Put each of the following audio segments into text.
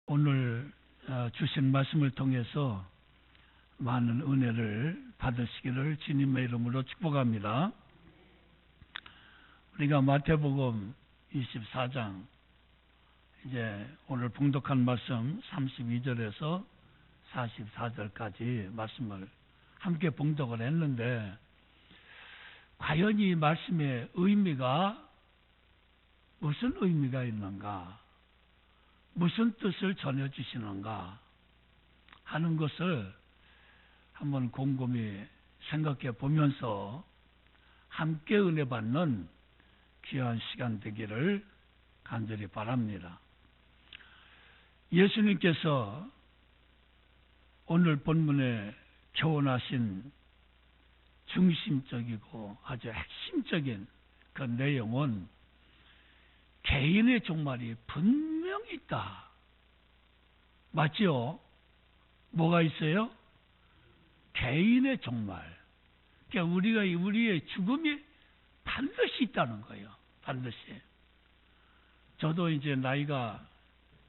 오늘 주신 말씀을 통해서 많은 은혜를 받으시기를 주님의 이름으로 축복합니다. 우리가 마태복음 24장 이제 오늘 봉독한 말씀 32절에서 44절까지 말씀을 함께 봉독을 했는데, 과연 이 말씀의 의미가 무슨 의미가 있는가, 무슨 뜻을 전해주시는가 하는 것을 한번 곰곰이 생각해 보면서 함께 은혜 받는 귀한 시간 되기를 간절히 바랍니다. 예수님께서 오늘 본문에 교훈하신 중심적이고 아주 핵심적인 그 내용은 개인의 종말이 분명히 있다. 맞죠? 뭐가 있어요? 개인의 종말. 그러니까 우리의 죽음이 반드시 있다는 거예요. 반드시. 저도 이제 나이가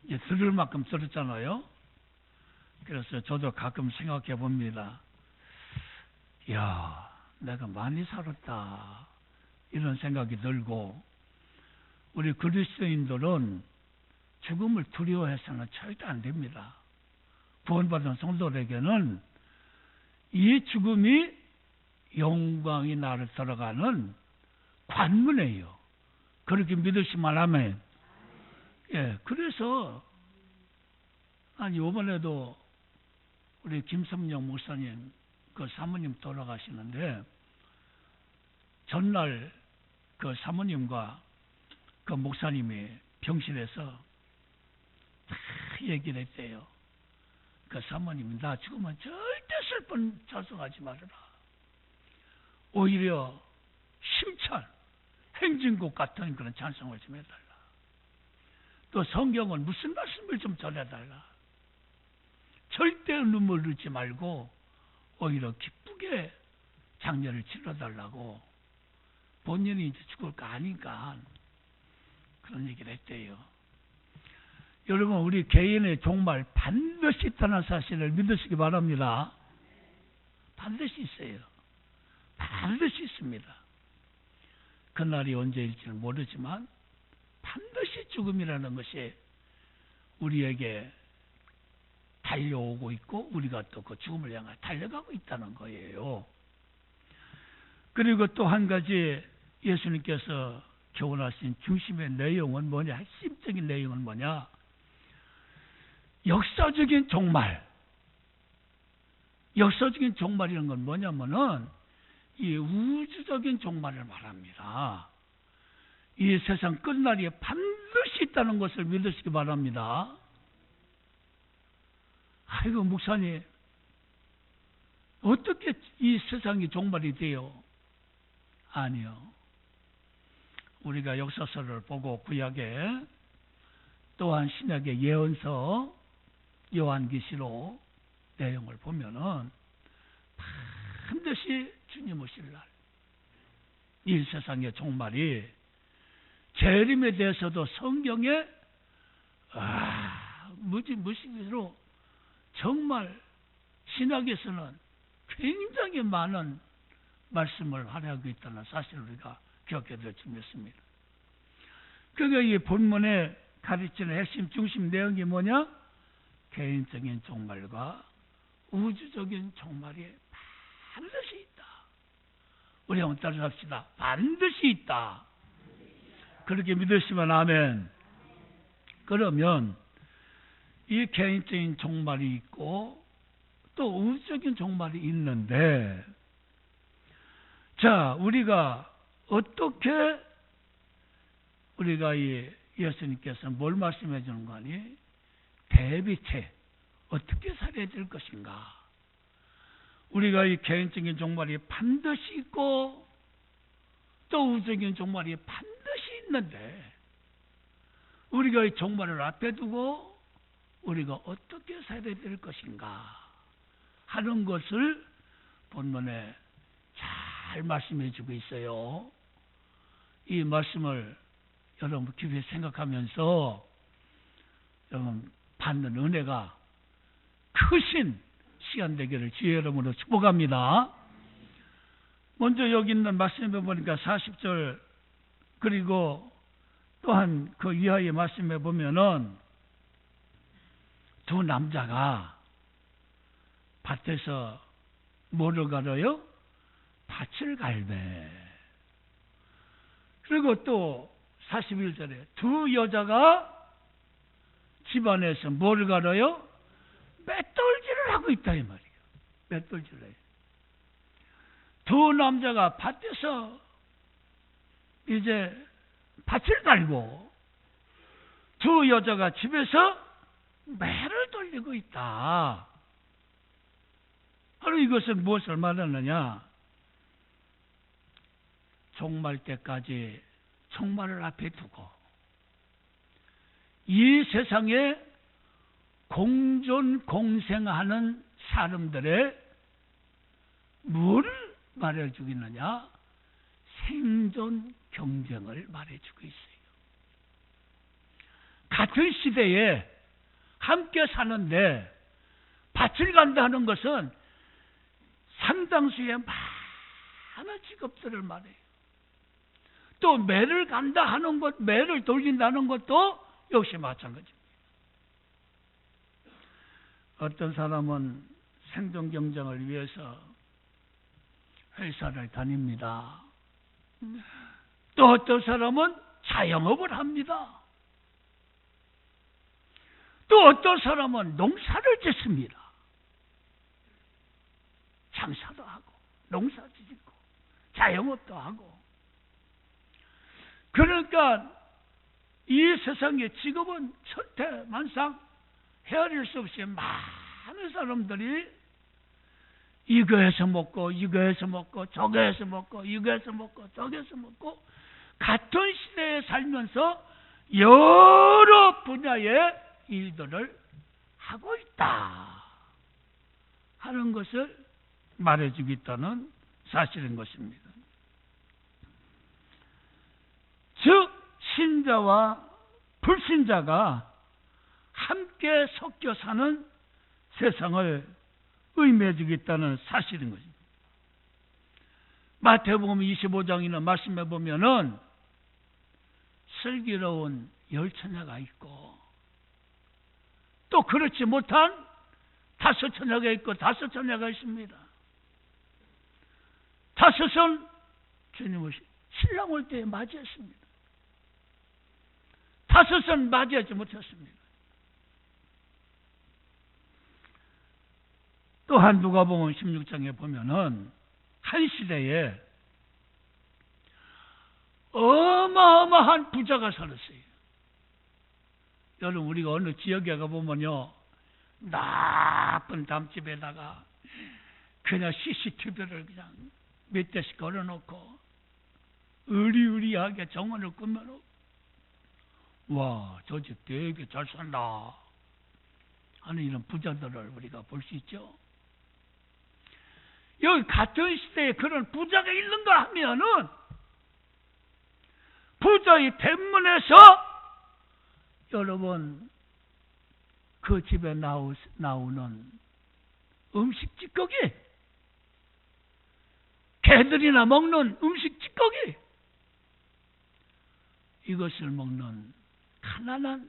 이제 들을 만큼 들었잖아요. 그래서 저도 가끔 생각해 봅니다. 이야, 내가 많이 살았다. 이런 생각이 들고, 우리 그리스도인들은 죽음을 두려워해서는 절대 안 됩니다. 구원받은 성도들에게는 이 죽음이 영광이 나를 들어가는 관문이에요. 그렇게 믿으시면 하면. 예, 그래서 이번에도 우리 김성령 목사님 그 사모님 돌아가시는데, 전날 그 사모님과 그 목사님이 병실에서 다 얘기를 했대요. 그 사모님이 나 죽으면 절대 슬픈 찬송하지 말아라. 오히려 힘찬 행진곡 같은 그런 찬송을 좀 해달라. 또 성경은 무슨 말씀을 좀 전해달라. 절대 눈물 흘리지 말고 오히려 기쁘게 장례를 치러달라고. 본인이 이제 죽을 거 아니까 그런 얘기를 했대요. 여러분, 우리 개인의 종말 반드시 있다는 사실을 믿으시기 바랍니다. 반드시 있어요. 반드시 있습니다. 그날이 언제일지는 모르지만 반드시 죽음이라는 것이 우리에게 달려오고 있고, 우리가 또 그 죽음을 향해 달려가고 있다는 거예요. 그리고 또 한 가지 예수님께서 교훈하신 중심의 내용은 뭐냐, 핵심적인 내용은 뭐냐, 역사적인 종말. 역사적인 종말이라는 건 뭐냐면은 이 우주적인 종말을 말합니다. 이 세상 끝날이 반드시 있다는 것을 믿으시기 바랍니다. 아이고, 목사님, 어떻게 이 세상이 종말이 돼요? 아니요. 우리가 역사서를 보고 구약에, 또한 신약의 예언서 요한계시록 내용을 보면은 반드시 주님 오실 날, 이 세상의 종말이, 재림에 대해서도 성경에 무시기로 정말 신약에서는 굉장히 많은 말씀을 하고 있다는 사실을 우리가 기억해야 될 점이 있습니다. 그러니까 이 본문에 가르치는 핵심 중심 내용이 뭐냐? 개인적인 종말과 우주적인 종말이 반드시 있다. 우리 한번 따라합시다. 반드시 있다. 그렇게 믿으시면 아멘. 그러면 이 개인적인 종말이 있고 또 우주적인 종말이 있는데, 자, 우리가 어떻게, 우리가 이 예수님께서 뭘 말씀해 주는 거 아니? 대비체, 어떻게 살아야 될 것인가? 우리가 이 개인적인 종말이 반드시 있고 또 우주적인 종말이 반드시 있는데, 우리가 이 종말을 앞에 두고 우리가 어떻게 살아야 될 것인가 하는 것을 본문에 잘 말씀해 주고 있어요. 이 말씀을 여러분 깊이 생각하면서 여러분 받는 은혜가 크신 시간 되기를 주의 이름으로 축복합니다. 먼저 여기 있는 말씀에 보니까 40절 그리고 또한 그 이하의 말씀에 보면은 두 남자가 밭에서 뭐를 갈아요? 밭을 갈매. 그리고 또 41절에 두 여자가 집안에서 뭐를 갈아요? 맷돌질을 하고 있다 이 말이에요. 맷돌질을 해요. 두 남자가 밭에서 이제 밭을 갈고 두 여자가 집에서 매를 돌리고 있다. 바로 이것은 무엇을 말하느냐? 종말 때까지 종말을 앞에 두고 이 세상에 공존 공생하는 사람들의 뭐를 말해주고 있느냐? 생존 경쟁을 말해주고 있어요. 같은 시대에 함께 사는데 밭을 간다 하는 것은 상당수의 많은 직업들을 말해요. 또 매를 간다 하는 것, 매를 돌린다는 것도 역시 마찬가지입니다. 어떤 사람은 생존 경쟁을 위해서 회사를 다닙니다. 또 어떤 사람은 자영업을 합니다. 또 어떤 사람은 농사를 짓습니다. 장사도 하고 농사도 짓고 자영업도 하고. 그러니까 이 세상의 직업은 천태만상 헤아릴 수 없이 많은 사람들이 이거에서 먹고 이거에서 먹고 저거에서 먹고 이거에서 먹고 저거에서 먹고 같은 시대에 살면서 여러 분야의 일들을 하고 있다 하는 것을 말해주겠다는 사실인 것입니다. 즉 신자와 불신자가 함께 섞여 사는 세상을 의미해 주겠다는 사실인 것입니다. 마태복음 25장이나 말씀해 보면은 슬기로운 10처녀가 있고 또 그렇지 못한 5처녀가 있고 5처녀가 있습니다. 5은 주님을 신랑 올 때에 맞이했습니다. 5은 맞이하지 못했습니다. 또한 누가복음 16장에 보면은 한 시대에 어마어마한 부자가 살았어요. 여러분 우리가 어느 지역에 가보면요 나쁜 담집에다가 그냥 CCTV를 그냥 몇 대씩 걸어놓고 의리의리하게 정원을 꾸며놓고 와, 저 집 되게 잘 산다 하는 이런 부자들을 우리가 볼 수 있죠. 여기 같은 시대에 그런 부자가 있는가 하면은 부자의 대문에서 여러분 그 집에 나오는 음식 찌꺼기, 개들이나 먹는 음식 찌꺼기, 이것을 먹는 가난한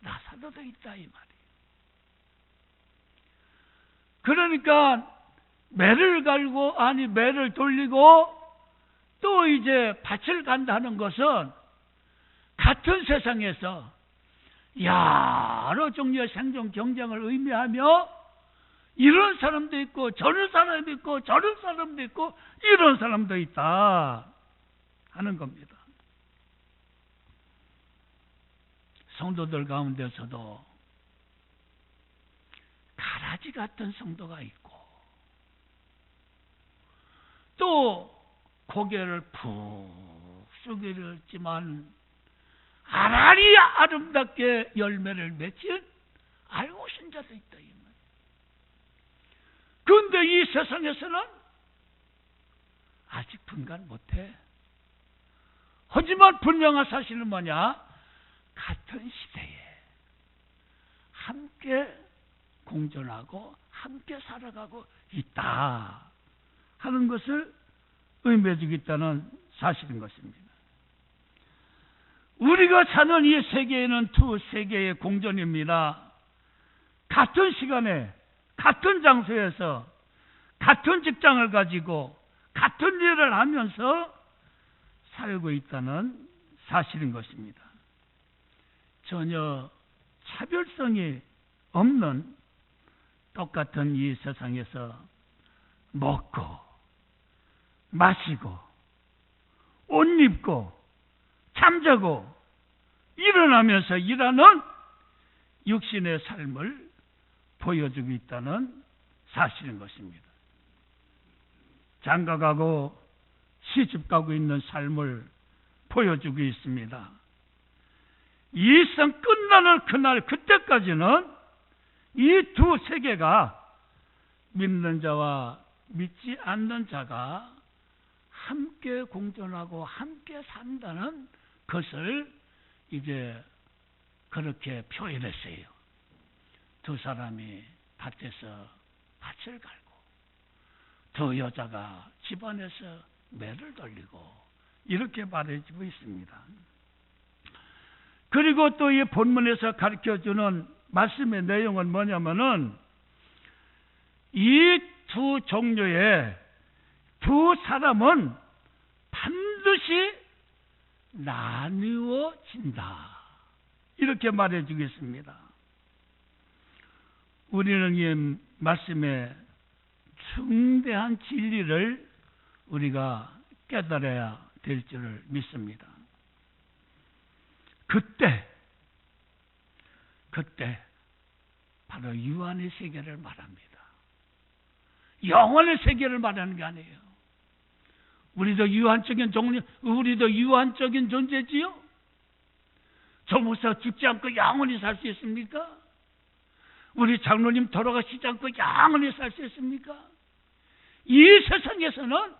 나사도도 있다 이 말이에요. 그러니까 매를 갈고 매를 돌리고 또 이제 밭을 간다는 것은 같은 세상에서 여러 종류의 생존 경쟁을 의미하며 이런 사람도 있고 저런 사람도 있고 저런 사람도 있고 이런 사람도 있다 하는 겁니다. 성도들 가운데서도 가라지 같은 성도가 있고 또 고개를 푹 숙이려 했지만 아라리 아름답게 열매를 맺힌 알고 신자도 있다. 그런데 이 세상에서는 아직 분간 못해. 하지만 분명한 사실은 뭐냐? 같은 시대에 함께 공존하고 함께 살아가고 있다 하는 것을 의미해주고 있다는 사실인 것입니다. 우리가 사는 이 세계에는 두 세계의 공존입니다. 같은 시간에 같은 장소에서 같은 직장을 가지고 같은 일을 하면서 살고 있다는 사실인 것입니다. 전혀 차별성이 없는 똑같은 이 세상에서 먹고 마시고 옷 입고 잠자고 일어나면서 일하는 육신의 삶을 보여주고 있다는 사실인 것입니다. 장가가고 시집가고 있는 삶을 보여주고 있습니다. 이 생 끝나는 그날 그때까지는 이 두 세계가 믿는 자와 믿지 않는 자가 함께 공존하고 함께 산다는 것을 이제 그렇게 표현했어요. 두 사람이 밭에서 밭을 갈고 두 여자가 집안에서 매를 돌리고 이렇게 말해주고 있습니다. 그리고 또 이 본문에서 가르쳐주는 말씀의 내용은 뭐냐면은 이 두 종류의 두 사람은 반드시 나누어진다 이렇게 말해주겠습니다. 우리는 이 말씀의 중대한 진리를 우리가 깨달아야 될 줄을 믿습니다. 그때 바로 유한의 세계를 말합니다. 영원의 세계를 말하는 게 아니에요. 우리도 유한적인 존재지요? 저 목사 죽지 않고 영원히 살 수 있습니까? 우리 장로님 돌아가시지 않고 영원히 살 수 있습니까? 이 세상에서는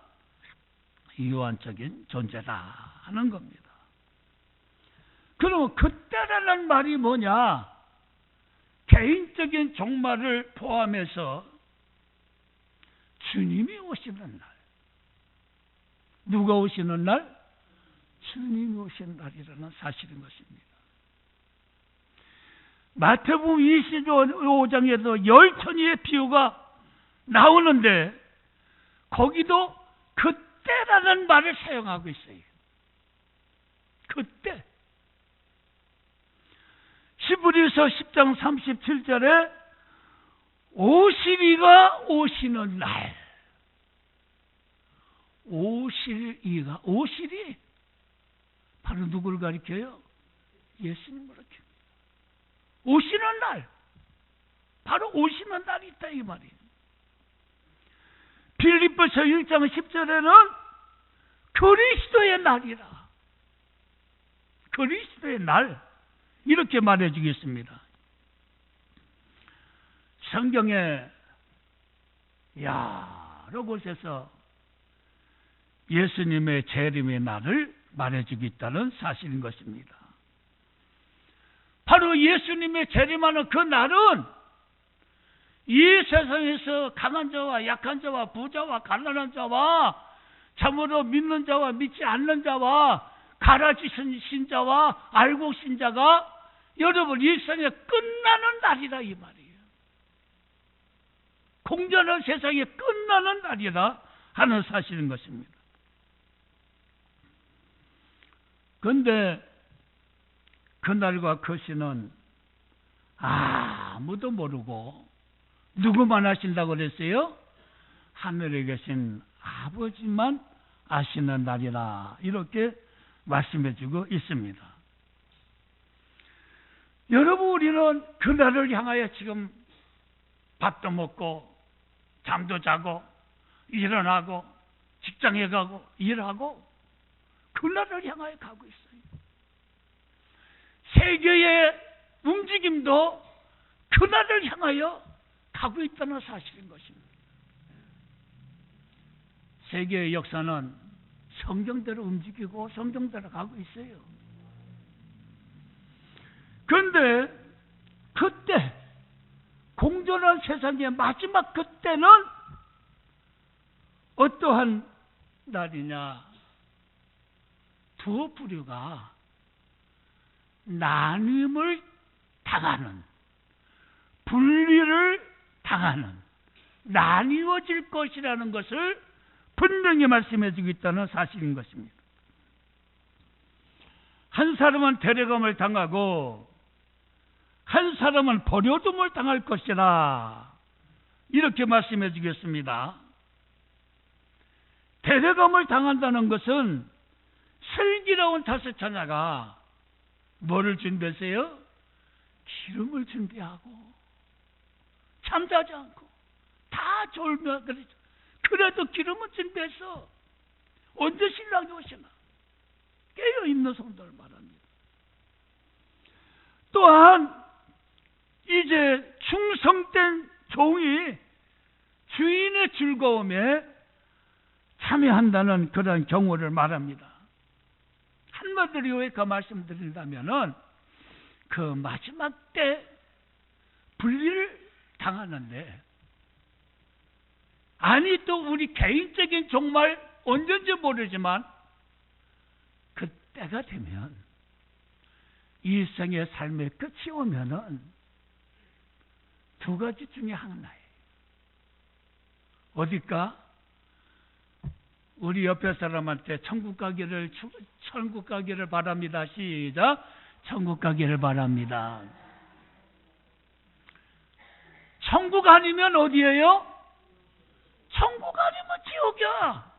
유한적인 존재다 하는 겁니다. 그럼 그때라는 말이 뭐냐? 개인적인 종말을 포함해서 주님이 오시는 날. 누가 오시는 날? 주님이 오시는 날이라는 사실인 것입니다. 마태복음 25장에도 열천이의 비유가 나오는데 거기도 그때라는 말을 사용하고 있어요. 그때. 히브리서 10장 37절에 오시리가 오시는 날. 오시리 바로 누구를 가리켜요? 예수님을 가리켜요. 오시는 날. 바로 오시는 날이 있다 이 말이에요. 빌립보서 1장 10절에는 그리스도의 날이라. 그리스도의 날. 이렇게 말해주겠습니다. 성경에 여러 곳에서 예수님의 재림의 날을 말해주고 있다는 사실인 것입니다. 바로 예수님의 재림하는 그 날은 이 세상에서 강한 자와 약한 자와 부자와 가난한 자와 참으로 믿는 자와 믿지 않는 자와 가라지신 신자와 알곡 신자가 여러분 일생에 끝나는 날이라 이 말이에요. 공전한 세상에 끝나는 날이라 하는 사실인 것입니다. 그런데 그날과 그 시는 아무도 모르고 누구만 아신다고 그랬어요? 하늘에 계신 아버지만 아시는 날이라 이렇게 말씀해주고 있습니다. 여러분 우리는 그날을 향하여 지금 밥도 먹고 잠도 자고 일어나고 직장에 가고 일하고 그날을 향하여 가고 있어요. 세계의 움직임도 그날을 향하여 가고 있다는 사실인 것입니다. 세계의 역사는 성경대로 움직이고 성경대로 가고 있어요. 그런데 그때 공존한 세상의 마지막 그때는 어떠한 날이냐? 두 부류가 나눔을 당하는, 분리를 당하는, 나뉘어질 것이라는 것을 분명히 말씀해 주고 있다는 사실인 것입니다. 한 사람은 데려감을 당하고 한 사람은 버려둠을 당할 것이라, 이렇게 말씀해 주겠습니다. 데려감을 당한다는 것은 슬기로운 다섯 처녀가 뭐를 준비했어요? 기름을 준비하고 잠자지 않고 다 졸며 그래도 기름은 준비했어. 언제 신랑이 오시나 깨어있는 성도를 말합니다. 또한 이제 충성된 종이 주인의 즐거움에 참여한다는 그런 경우를 말합니다. 한마디로 요약해 말씀드린다면은 그 마지막 때 분리를 당하는데, 아니 또 우리 개인적인 정말 언젠지 모르지만 그때가 되면 일생의 삶의 끝이 오면은 두 가지 중에 하나예요. 어딜까? 우리 옆에 사람한테 천국 가기를 바랍니다. 시작. 천국 가기를 바랍니다. 천국 아니면 어디예요? 천국 아니면 지옥이야.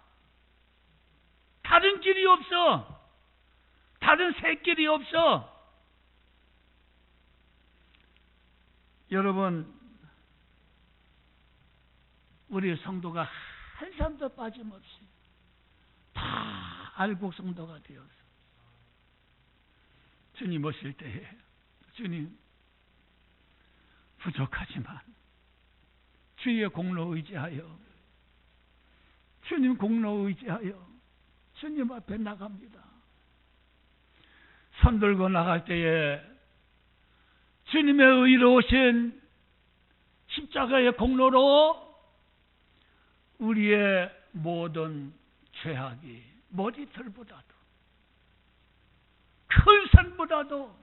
다른 길이 없어. 다른 새 길이 없어. 여러분, 우리 성도가 한 사람도 빠짐없이 다 알곡 성도가 되어서 주님 오실 때에, 주님 부족하지만 주의 공로 의지하여, 주님 공로 의지하여 주님 앞에 나갑니다. 손 들고 나갈 때에 주님의 의로우신 십자가의 공로로 우리의 모든 죄악이 머리털보다도, 큰 산보다도,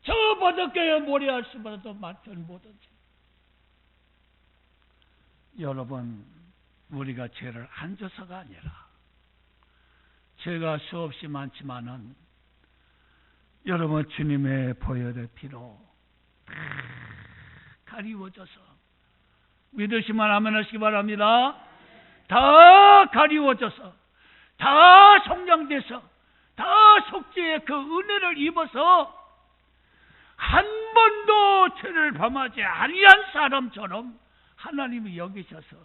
저 바닷가의 모래알씨보다도 많던 모든 죄. 여러분, 우리가 죄를 안 져서가 아니라 죄가 수없이 많지만은 여러분 주님의 보혈의 피로 다 가리워져서, 믿으시면 아멘 하시기 바랍니다. 다 가리워져서, 다 성량돼서, 다 속죄의 그 은혜를 입어서 한 번도 죄를 범하지 아니한 사람처럼 하나님이 여기셔서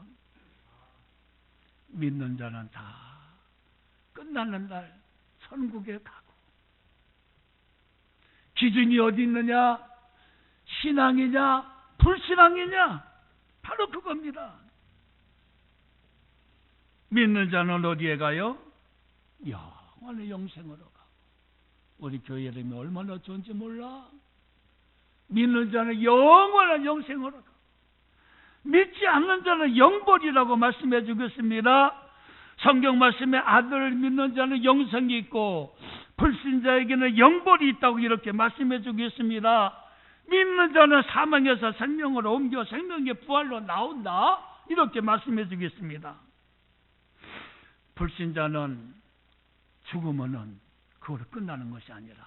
믿는 자는 다 끝나는 날 천국에 가고, 기준이 어디 있느냐? 신앙이냐 불신앙이냐? 바로 그겁니다. 믿는 자는 어디에 가요? 영원의 영생으로 가고. 우리 교회 이름이 얼마나 좋은지 몰라? 믿는 자는 영원한 영생으로 가고, 믿지 않는 자는 영벌이라고 말씀해 주겠습니다. 성경 말씀에 아들을 믿는 자는 영생이 있고 불신자에게는 영벌이 있다고 이렇게 말씀해 주겠습니다. 믿는 자는 사망에서 생명으로 옮겨 생명의 부활로 나온다, 이렇게 말씀해 주겠습니다. 불신자는 죽으면은 그걸로 끝나는 것이 아니라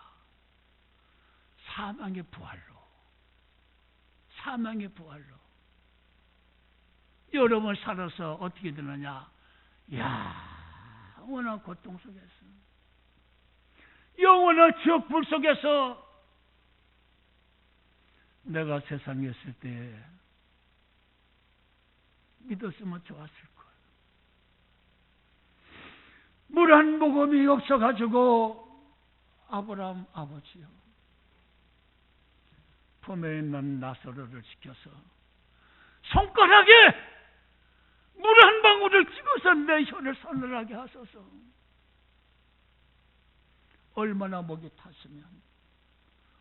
사망의 부활로 여러분 살아서 어떻게 되느냐? 영원한 고통 속에서, 영원한 지옥 불 속에서, 내가 세상에 있을 때 믿었으면 좋았을 거예요. 물 한 모금이 없어가지고 아브라함 아버지요, 품에 있는 나사로를 지켜서 손가락에 물 한 방울을 찍어서 내 혀를 서늘하게 하소서. 얼마나 목이 탔으면,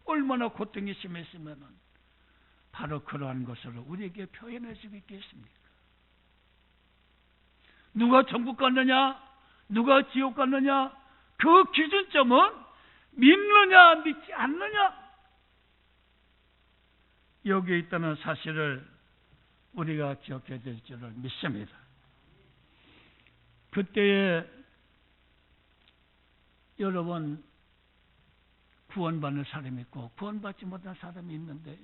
얼마나 고통이 심했으면 바로 그러한 것으로 우리에게 표현해 주고 있겠습니까? 누가 천국 갔느냐, 누가 지옥 갔느냐, 그 기준점은 믿느냐 믿지 않느냐, 여기에 있다는 사실을 우리가 기억해야 될 줄을 믿습니다. 그때에 여러분 구원받는 사람이 있고 구원받지 못한 사람이 있는데,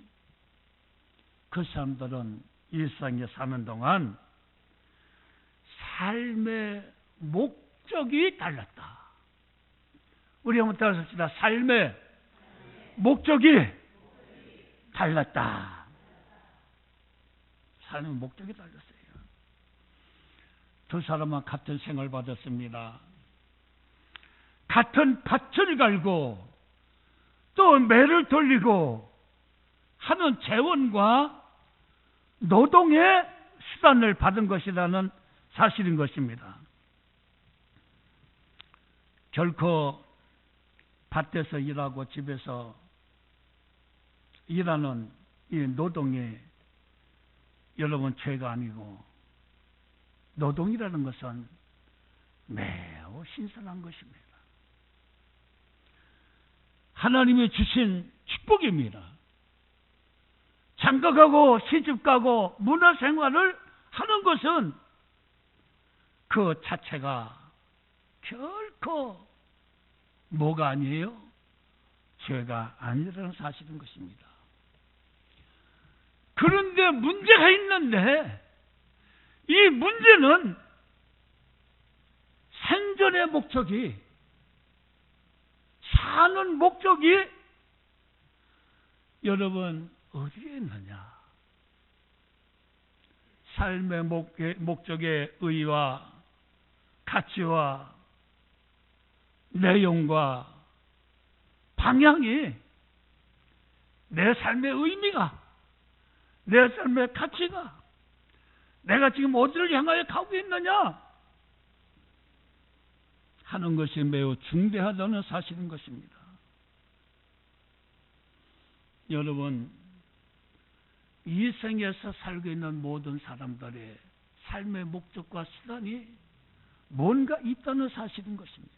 그 사람들은 일상에 사는 동안 삶의 목적이 달랐다. 우리 한번 따라합시다. 삶의 목적이 달랐다. 삶의 목적이 달랐어요. 두 사람은 같은 생을 받았습니다. 같은 밭을 갈고 또 매를 돌리고 하는 재원과 노동의 수단을 받은 것이라는 사실인 것입니다. 결코 밭에서 일하고 집에서 일하는 이 노동이 여러분 죄가 아니고, 노동이라는 것은 매우 신선한 것입니다. 하나님이 주신 축복입니다. 장가가고 시집가고 문화생활을 하는 것은 그 자체가 결코 뭐가 아니에요? 죄가 아니라는 사실인 것입니다. 그런데 문제가 있는데, 이 문제는 생존의 목적이, 사는 목적이 여러분 어디에 있느냐? 삶의 목적의 의의와 가치와 내용과 방향이, 내 삶의 의미가, 내 삶의 가치가 내가 지금 어디를 향하여 가고 있느냐 하는 것이 매우 중대하다는 사실인 것입니다. 여러분, 이 생에서 살고 있는 모든 사람들의 삶의 목적과 수단이 뭔가 있다는 사실인 것입니다.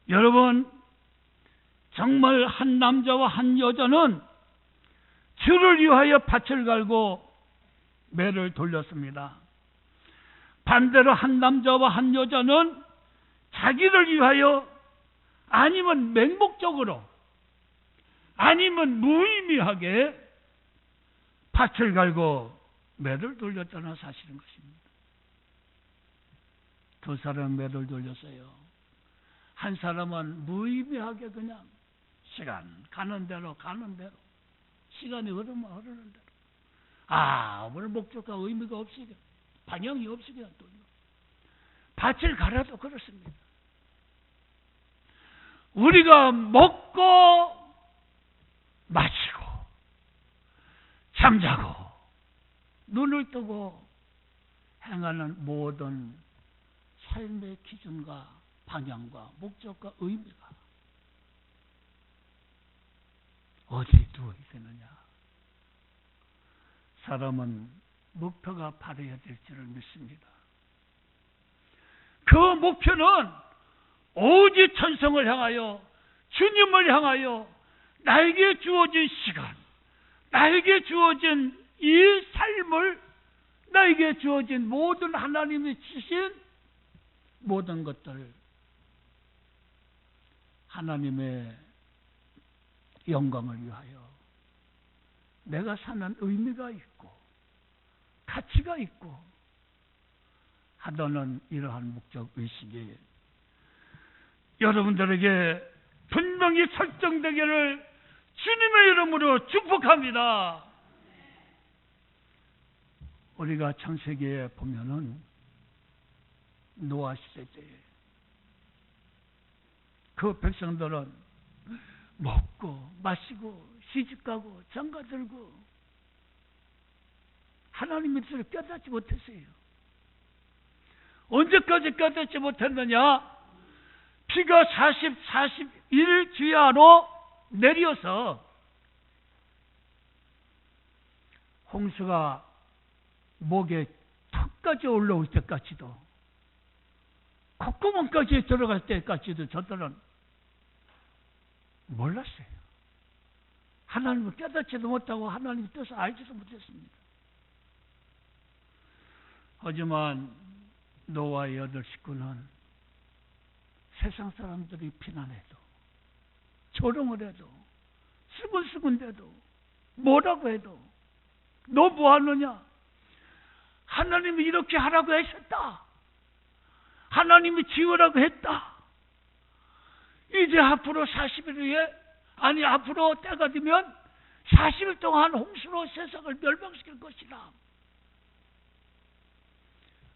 여러분, 정말 한 남자와 한 여자는 주를 위하여 밭을 갈고 매를 돌렸습니다. 반대로 한 남자와 한 여자는 자기를 위하여, 아니면 맹목적으로, 아니면 무의미하게 밭을 갈고 매를 돌렸다는 사실인 것입니다. 두 사람은 매를 돌렸어요. 한 사람은 무의미하게 그냥 시간 가는 대로 시간이 흐르면 흐르는 대로, 아무런 목적과 의미가 없이, 방향이 없이 그냥 돌려. 밭을 갈아도 그렇습니다. 우리가 먹고 마시고 잠자고 눈을 뜨고 행하는 모든 삶의 기준과 방향과 목적과 의미가 어디에 두어 있느냐? 사람은 목표가 바라야 될 줄을 믿습니다. 그 목표는 오직 천성을 향하여, 주님을 향하여 나에게 주어진 시간, 나에게 주어진 이 삶을, 나에게 주어진 모든 하나님이 주신 모든 것들, 하나님의 영광을 위하여 내가 사는 의미가 있고 가치가 있고 하다는 이러한 목적 의식이 여러분들에게 분명히 설정되기를 주님의 이름으로 축복합니다. 우리가 창세기에 보면은 노아 시대 때에 그 백성들은 먹고 마시고 시집가고 장가들고 하나님의 뜻을 깨닫지 못했어요. 언제까지 깨닫지 못했느냐? 비가 41 주야로 내려서 홍수가 목에 턱까지 올라올 때까지도, 콧구멍까지 들어갈 때까지도 저들은 몰랐어요. 하나님을 깨닫지도 못하고 하나님의 뜻을 알지도 못했습니다. 하지만 노아의 8 식구는 세상 사람들이 비난해도, 조롱을 해도, 수근수근대도, 뭐라고 해도 너 뭐하느냐? 하나님이 이렇게 하라고 하셨다. 하나님이 지으라고 했다. 이제 앞으로 40일 후에, 아니 앞으로 때가 되면 40일 동안 홍수로 세상을 멸망시킬 것이다.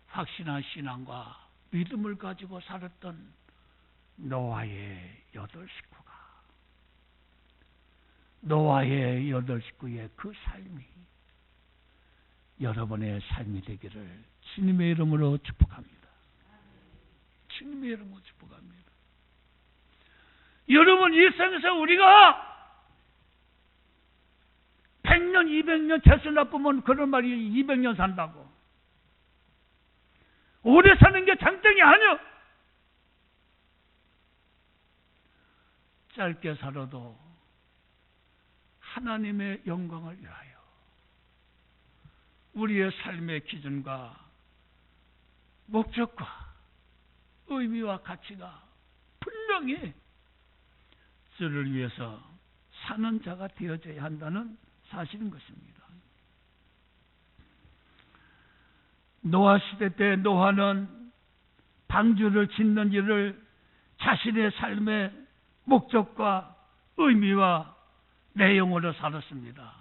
확신한 신앙과 믿음을 가지고 살았던 노아의 8 식구가, 노아의 8 식구의 그 삶이 여러분의 삶이 되기를 주님의 이름으로 축복합니다. 주님의 이름으로 축복합니다. 여러분, 이 생에서 우리가 100년, 200년 재수 나쁘면 그런 말이 200년 산다고. 오래 사는 게 장땡이 아니야. 짧게 살아도 하나님의 영광을 위하여 우리의 삶의 기준과 목적과 의미와 가치가 분명히 주를 위해서 사는 자가 되어져야 한다는 사실인 것입니다. 노아 시대 때 노아는 방주를 짓는 일을 자신의 삶의 목적과 의미와 내용으로 살았습니다.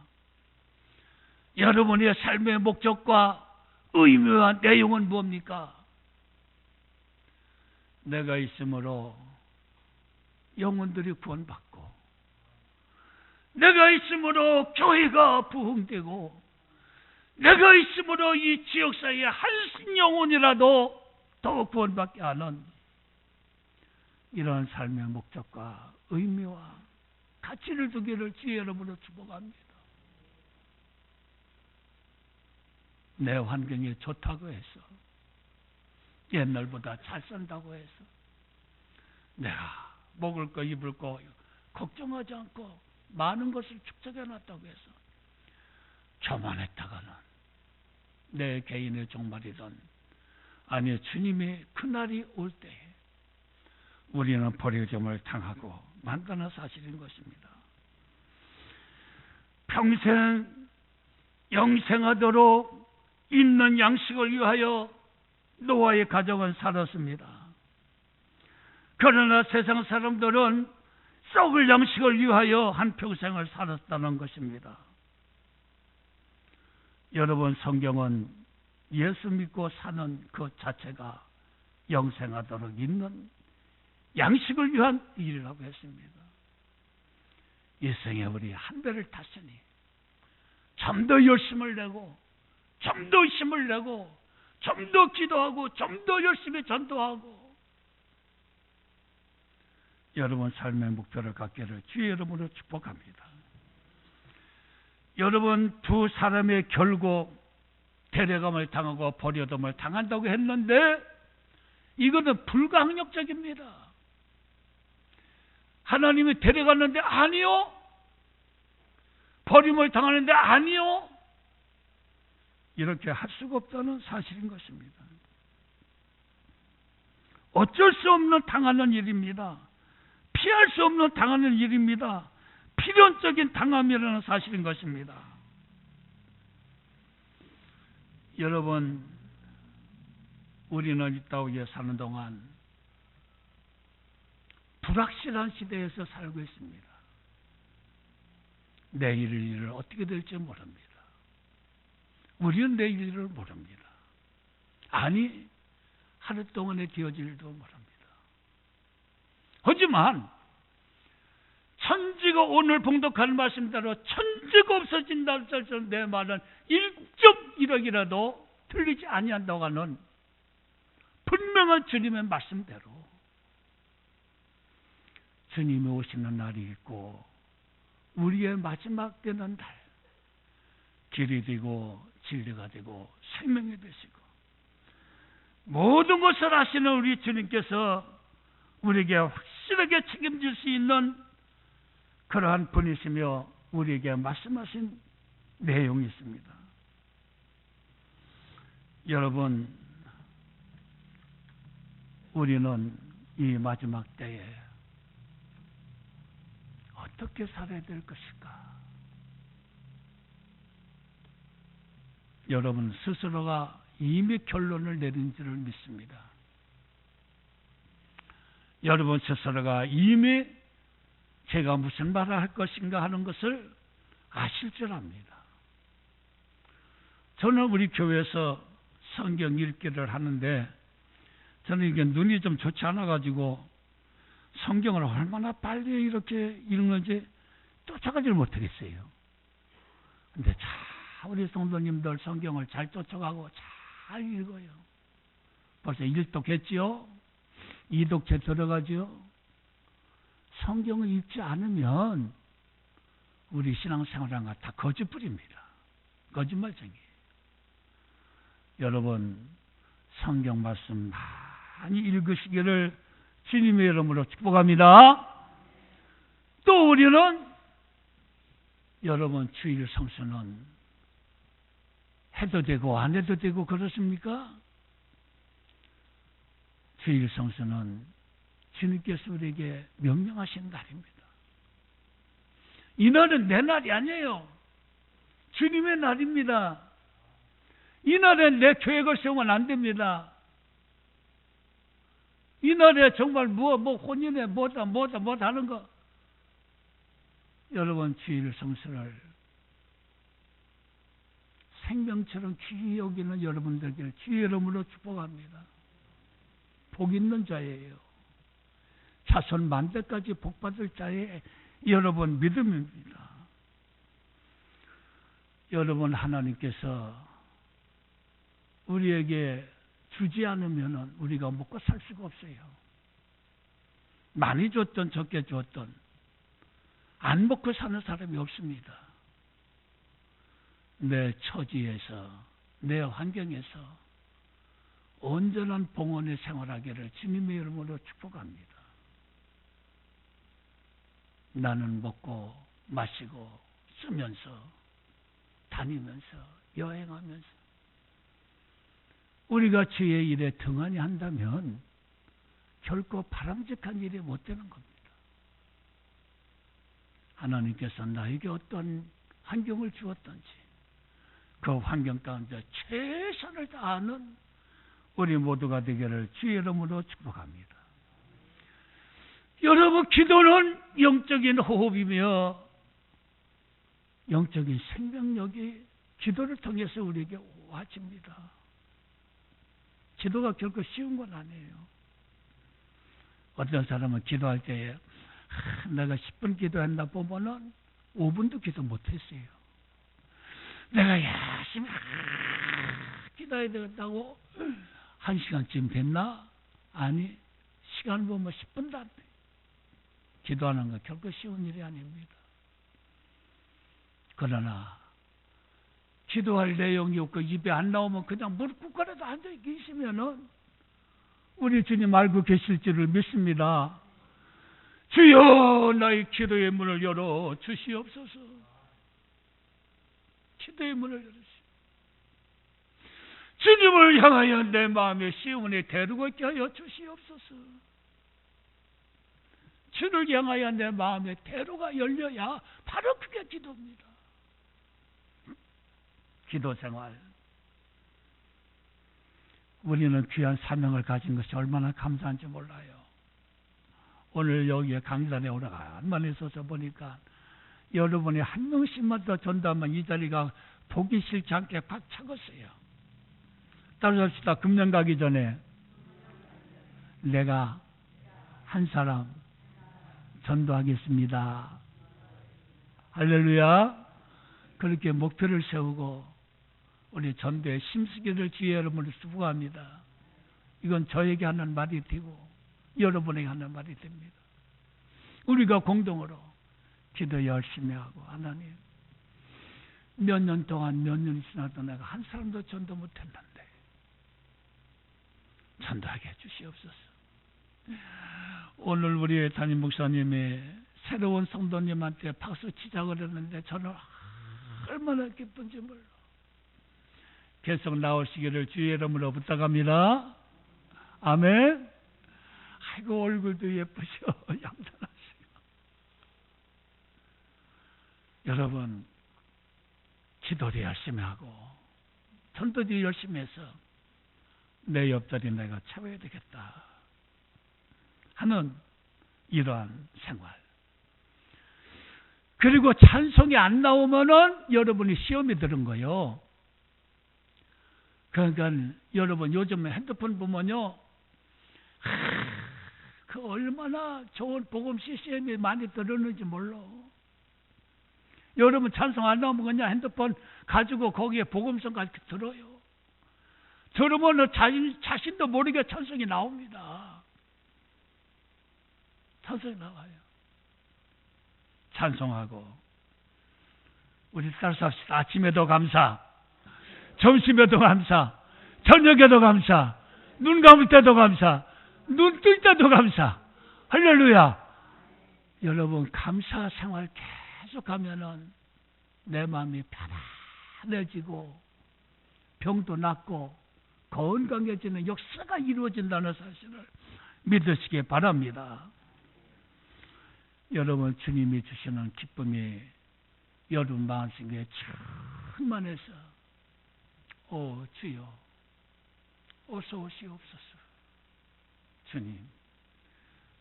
여러분의 삶의 목적과 의미와 내용은 뭡니까? 내가 있으므로 영혼들이 구원받고, 내가 있으므로 교회가 부흥되고, 내가 있으므로 이 지역사회의 한 영혼이라도 더 구원받게 하는 이러한 삶의 목적과 의미와 가치를 두기를 주의 여러분으로 축복합니다. 내 환경이 좋다고 해서, 옛날보다 잘 산다고 해서, 내가 먹을 거 입을 거 걱정하지 않고 많은 것을 축적해 놨다고 해서 교만했다가는 내 개인의 종말이든, 아니 주님의 그날이 올 때에 우리는 버려짐을 당하고 만다는 사실인 것입니다. 평생 영생하도록 있는 양식을 위하여 노아의 가정은 살았습니다. 그러나 세상 사람들은 썩을 양식을 위하여 한평생을 살았다는 것입니다. 여러분, 성경은 예수 믿고 사는 그 자체가 영생하도록 있는 양식을 위한 일이라고 했습니다. 이 생에 우리 한 배를 탔으니 좀 더 열심을 내고, 좀 더 힘을 내고, 좀 더 기도하고, 좀 더 열심히 전도하고, 여러분 삶의 목표를 갖기를 주의 이름으로 축복합니다. 여러분, 두 사람의 결국 데려감을 당하고 버려둠을 당한다고 했는데 이거는 불가항력적입니다. 하나님이 데려갔는데 아니요, 버림을 당하는데 아니요, 이렇게 할 수가 없다는 사실인 것입니다. 어쩔 수 없는 당하는 일입니다. 피할 수 없는 당하는 일입니다. 필연적인 당함이라는 사실인 것입니다. 여러분, 우리는 이 땅에 사는 동안 불확실한 시대에서 살고 있습니다. 내일 일을 어떻게 될지 모릅니다. 우리는 내일 일을 모릅니다. 아니, 하루 동안에 되어질 일도 모릅니다. 하지만 천지가 오늘 봉독하는 말씀대로 천지가 없어진다 할지라도 내 말은 1.1억이라도 틀리지 아니한다고 하는 분명한 주님의 말씀대로 주님이 오시는 날이 있고 우리의 마지막 되는 날, 길이 되고 진리가 되고 생명이 되시고 모든 것을 아시는 우리 주님께서 우리에게 확실하게 책임질 수 있는 그러한 분이시며 우리에게 말씀하신 내용이 있습니다. 여러분, 우리는 이 마지막 때에 어떻게 살아야 될 것일까? 여러분 스스로가 이미 결론을 내린 줄을 믿습니다. 여러분 스스로가 이미 제가 무슨 말을 할 것인가 하는 것을 아실 줄 압니다. 저는 우리 교회에서 성경 읽기를 하는데 저는 이게 눈이 좀 좋지 않아가지고 성경을 얼마나 빨리 이렇게 읽는지 쫓아가지를 못하겠어요. 근데 참 우리 성도님들 성경을 잘 쫓아가고 잘 읽어요. 벌써 1독했지요? 2독째 들어가지요? 성경을 읽지 않으면 우리 신앙생활과 다 거짓부립니다. 거짓말쟁이에요. 여러분 성경 말씀 많이 읽으시기를 주님의 이름으로 축복합니다. 또 우리는 여러분 주일 성수는 해도 되고 안 해도 되고 그렇습니까? 주일 성수는 주님께서 우리에게 명령하신 날입니다. 이 날은 내 날이 아니에요. 주님의 날입니다. 이 날에 내 계획을 세우면 안 됩니다. 이 날에 정말 혼인에 뭐다 하는 거. 여러분 주일 성수를 생명처럼 귀히 여기는 여러분들에게 주의 이름으로 축복합니다. 복 있는 자예요. 자손 만대까지 복받을 자의 여러분 믿음입니다. 여러분 하나님께서 우리에게 주지 않으면 우리가 먹고 살 수가 없어요. 많이 줬던 적게 줬던 안 먹고 사는 사람이 없습니다. 내 처지에서 내 환경에서 온전한 봉헌의 생활하기를 주님의 이름으로 축복합니다. 나는 먹고 마시고 쓰면서 다니면서 여행하면서 우리가 주의 일에 등한히 한다면 결코 바람직한 일이 못 되는 겁니다. 하나님께서 나에게 어떤 환경을 주었던지 그 환경 가운데 최선을 다하는 우리 모두가 되기를 주의 이름으로 축복합니다. 여러분 기도는 영적인 호흡이며 영적인 생명력이 기도를 통해서 우리에게 와집니다. 기도가 결코 쉬운 건 아니에요. 어떤 사람은 기도할 때에 내가 10분 기도했나 보면은 5분도 기도 못했어요. 내가 열심히 기도해야 되겠다고 1시간쯤 됐나? 아니 시간 보면 10분도 안 돼. 기도하는 건 결코 쉬운 일이 아닙니다. 그러나 기도할 내용이 없고 입에 안 나오면 그냥 무릎 꿇고라도 앉아 계시면은 우리 주님 알고 계실 줄을 믿습니다. 주여 나의 기도의 문을 열어 주시옵소서. 기도의 문을 열으시오. 주님을 향하여 내 마음의 시온에 데리고 있게 하여 주시옵소서. 주를 향하여 내 마음의 대로가 열려야 바로 그게 기도입니다. 기도 생활. 우리는 귀한 사명을 가진 것이 얼마나 감사한지 몰라요. 오늘 여기에 강단에 오래간만에 서서 보니까 여러분이 한 명씩만 더 전담하면 이 자리가 보기 싫지 않게 꽉 차겠어요. 따라합시다. 금년 가기 전에 내가 한 사람 전도하겠습니다. 할렐루야. 그렇게 목표를 세우고 우리 전도에 힘쓰기를 주의 이름으로 축복합니다. 이건 저에게 하는 말이 되고 여러분에게 하는 말이 됩니다. 우리가 공동으로 기도 열심히 하고 하나님 몇 년 동안 몇 년이 지나도 내가 한 사람도 전도 못했는데 전도하게 해주시옵소서. 오늘 우리 담임 목사님이 새로운 성도님한테 박수 치자고 그랬는데 저는 얼마나 기쁜지 몰라. 계속 나오시기를 주의 이름으로 부탁합니다. 아멘. 아이고 얼굴도 예쁘셔. 양산하시고. 여러분 기도도 열심히 하고 전도도 열심히 해서 내 옆자리 내가 채워야 되겠다 하는 이러한 생활. 그리고 찬송이 안 나오면은 여러분이 시험이 들은 거요. 그러니까 여러분 요즘 핸드폰 보면요, 그 얼마나 좋은 복음 CCM이 많이 들었는지 몰라. 여러분 찬송 안 나오면 그냥 핸드폰 가지고 거기에 복음성까지 들어요. 들으면 자신도 모르게 찬송이 나옵니다. 찬송이 나와요. 찬송하고 우리 따라서 합시다. 아침에도 감사, 점심에도 감사, 저녁에도 감사, 눈 감을 때도 감사, 눈 뜰 때도 감사. 할렐루야. 여러분 감사 생활 계속하면은 내 마음이 편안해지고 병도 낫고 건강해지는 역사가 이루어진다는 사실을 믿으시기 바랍니다. 여러분 주님이 주시는 기쁨이 여러분 마음속에 충만해서 오 주여 어서 오시옵소서.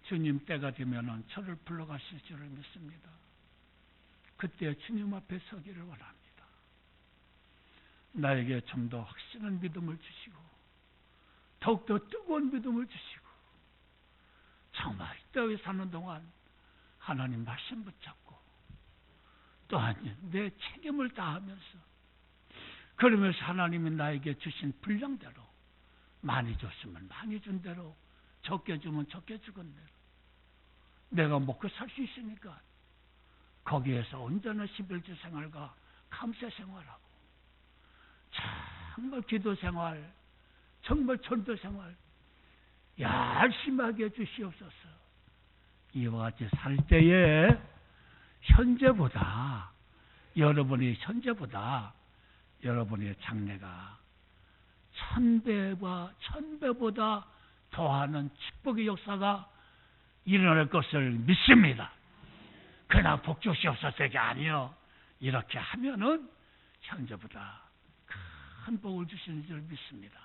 주님 때가 되면 저를 불러가실 줄을 믿습니다. 그때 주님 앞에 서기를 원합니다. 나에게 좀 더 확실한 믿음을 주시고 더욱더 뜨거운 믿음을 주시고 정말 이 땅에 사는 동안 하나님 말씀 붙잡고 또한 내 책임을 다하면서 그러면서 하나님이 나에게 주신 분량대로 많이 줬으면 많이 준 대로 적게 주면 적게 주건 대로 내가 먹고 살 수 있으니까 거기에서 언제나 11주 생활과 감사 생활하고 정말 기도 생활, 정말 전도 생활 열심히 하게 해주시옵소서. 이와 같이 살 때에 현재보다 여러분의 장래가 1000배보다 더하는 축복의 역사가 일어날 것을 믿습니다. 그러나 복 주시옵소서가 아니요. 이렇게 하면은 현재보다 큰 복을 주시는 줄 믿습니다.